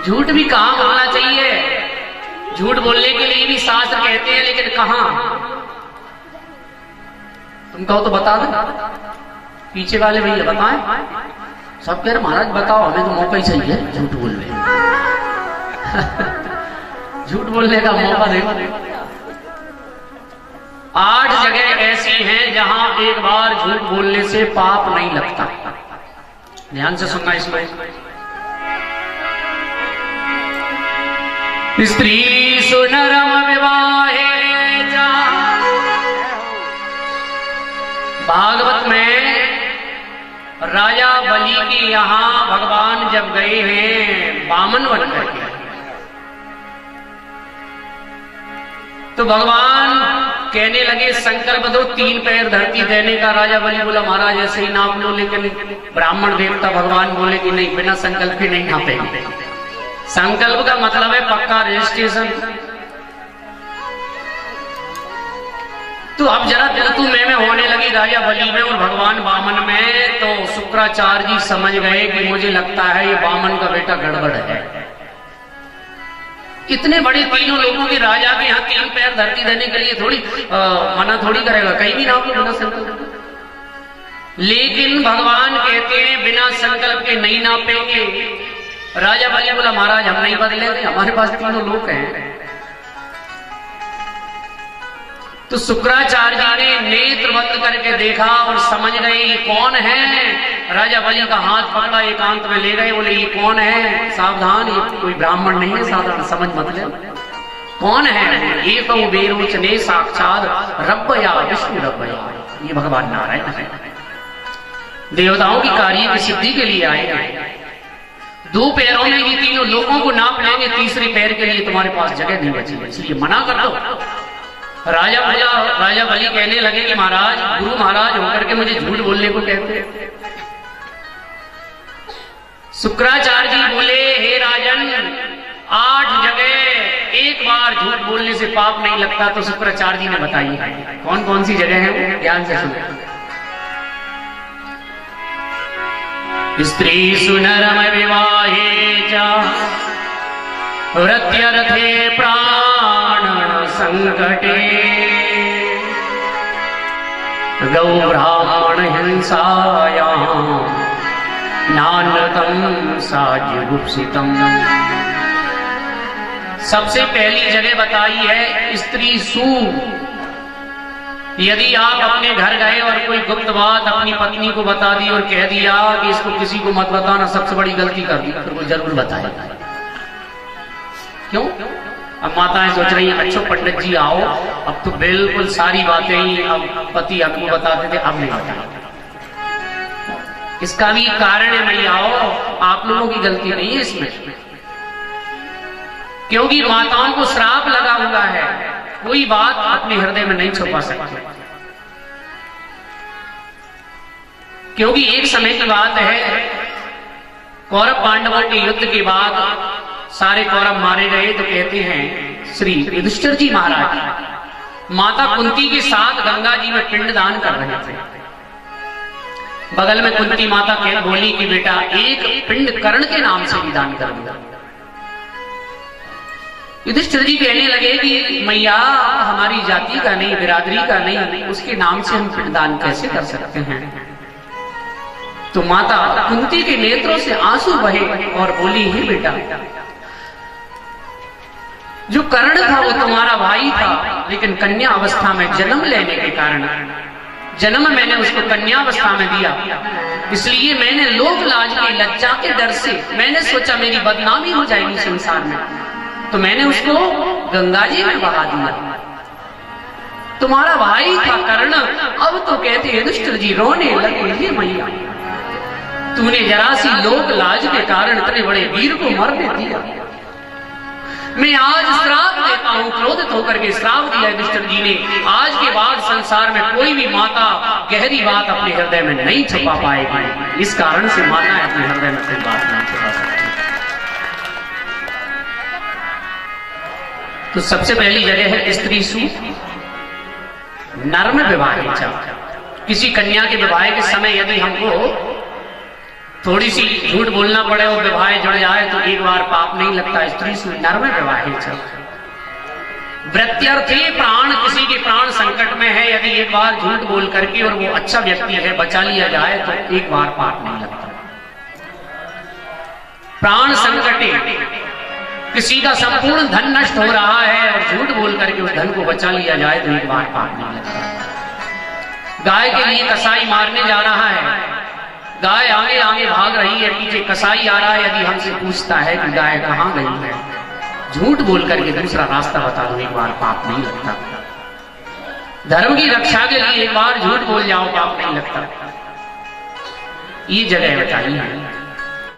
झूठ भी कहां बोलना चाहिए, झूठ बोलने के लिए भी शास्त्र कहते हैं, लेकिन कहां? तुम कहो तो बता दो, पीछे वाले भैया बताएं। सब कह रहे महाराज बताओ, हमें तो मौका ही चाहिए झूठ बोलने झूठ बोलने का मौका दे। 8 जगह ऐसी हैं जहां एक बार झूठ बोलने से पाप नहीं लगता। ध्यान से सुनना इसमें। स्त्री सुनरम विवाहे जा, भागवत में राजा बलि की यहां भगवान जब गए हैं बामन बन करके, तो भगवान कहने लगे संकल्प दो 3 पैर धरती देने का। राजा बलि बोला महाराज ऐसे ही नाप लो, लेकिन ब्राह्मण देवता भगवान बोले कि नहीं, बिना संकल्प के नहीं नापेंगे। संकल्प का मतलब है पक्का रजिस्ट्रेशन। तो अब जरा तू मैं होने लगी राजा बलि में और भगवान बामन में, तो शुक्राचार्य जी समझ गए कि मुझे लगता है ये बामन का बेटा गड़बड़ है। इतने बड़े तीनों लोगों के राजा के यहाँ 3 पैर धरती देने के लिए थोड़ी मना थोड़ी करेगा, कहीं भी नाप लो बिना संकल्प। लेकिन भगवान कहते हैं बिना संकल्प के नहीं नापेंगे। राजा बलि बोला महाराज हम नहीं बदलेंगे, हमारे पास तीनों लोग हैं। तो शुक्राचार्य जी ने नेत्र बंद करके देखा और समझ गए ये कौन है। राजा बलि का हाथ पकड़ा, एकांत में ले गए, बोले ये कौन है? सावधान, ये कोई ब्राह्मण नहीं है, साधारण समझ मतलब कौन है? ये तो बेरोचने साक्षात रब्बया विष्णु रब्बया, ये भगवान नारायण है, देवताओं की कार्य की सिद्धि के लिए आए हैं। 2 पैरों में ये तीनों लोगों को नाप लेंगे, तीसरे पैर के लिए तुम्हारे पास जगह नहीं बची, इसलिए मना कर दो। राजा बलि कहने लगे कि महाराज गुरु महाराज होकर के मुझे झूठ बोलने को कहते हैं। शुक्राचार्य जी बोले हे राजन 8 जगह एक बार झूठ बोलने से पाप नहीं लगता। तो शुक्राचार्य जी ने बताई है कौन कौन सी जगह है, ध्यान से सुनो। स्त्री सुनरम विवाहे चा, वृत्यर्थे प्राण संकटे, गौ ब्राह्मण हिंसायां नान्यतम साज्यगुप्सितम। सबसे पहली जगह बताई है स्त्री सु। यदि आप अपने घर गए और कोई गुप्त बात अपनी पत्नी को बता दी और कह दिया कि इसको किसी को मत बताना, सबसे बड़ी गलती कर दी, फिर वो जरूर बताए। क्यों? अब माताएं सोच रही हैं अच्छो पंडित जी आओ, अब तो बिल्कुल सारी बातें ही अब पति आपको बताते थे, अब नहीं बताते। इसका भी कारण है मैयाओ, आप लोगों की गलती नहीं है इसमें, क्योंकि माताओं को श्राप लगा हुआ है, कोई बात अपने हृदय में नहीं छुपा सकते। क्योंकि एक समय की बात है, कौरव पांडवों के युद्ध के बाद सारे कौरव मारे गए, तो कहते हैं श्री युधिष्ठिर जी महाराज माता कुंती के साथ गंगा जी में पिंड दान कर रहे थे। बगल में कुंती माता कह बोली कि बेटा एक पिंड कर्ण के नाम से भी दान कर दिया। युधिष्ठिर जी कहने लगे कि मैया हमारी जाति का नहीं, बिरादरी का नहीं, उसके नाम से हम पिंड दान कैसे कर सकते हैं? तो माता कुंती के नेत्रों से आंसू बहे और बोली ही बेटा जो कर्ण था वो तुम्हारा भाई था, लेकिन कन्या अवस्था में जन्म लेने के कारण जन्म मैंने उसको कन्या अवस्था में दिया, इसलिए मैंने लोक लाज की लज्जा के डर से मैंने सोचा मेरी बदनामी हो जाएगी संसार में, तो मैंने उसको गंगा जी में बहा दिया। तुम्हारा भाई था कर्ण, अब तो कहते युधिष्ठिर जी रोने लगे हे मैया तूने जरा सी लोक लाज के कारण इतने बड़े वीर को मरने दिया। मैं आज श्राप देता हूं, क्रोधित होकर के श्राप दिया युधिष्ठिर जी ने, आज के बाद संसार में कोई भी माता गहरी बात अपने हृदय में नहीं छुपा पाएगी। इस कारण से माता अपने हृदय में कोई बात नहीं छुपा सकती। तो सबसे पहली जगह है स्त्री सु नर्म विवाह। किसी कन्या के विवाह के समय यदि हमको थोड़ी सी झूठ बोलना पड़े और विवाह जुड़ जाए तो एक बार पाप नहीं लगता। स्त्री से नर्म विवाहित वृत्त्यर्थे प्राण, किसी के प्राण संकट में है, यदि एक बार झूठ बोल करके और वो अच्छा व्यक्ति है बचा लिया जाए तो एक बार पाप नहीं लगता। प्राण संकटे, किसी का संपूर्ण धन नष्ट हो रहा है और झूठ बोल करके उस धन को बचा लिया जाए तो एक बार पाप नहीं लगता। गाय के लिए कसाई मारने जा रहा है, गाय आगे आगे भाग रही है, पीछे कसाई आ रहा है, यदि हमसे पूछता है कि गाय कहां गई है, झूठ बोल करके दूसरा रास्ता बता दो, एक बार पाप नहीं लगता। धर्म की रक्षा के लिए एक बार झूठ बोल जाओ, पाप नहीं लगता। ये जगह बताई है।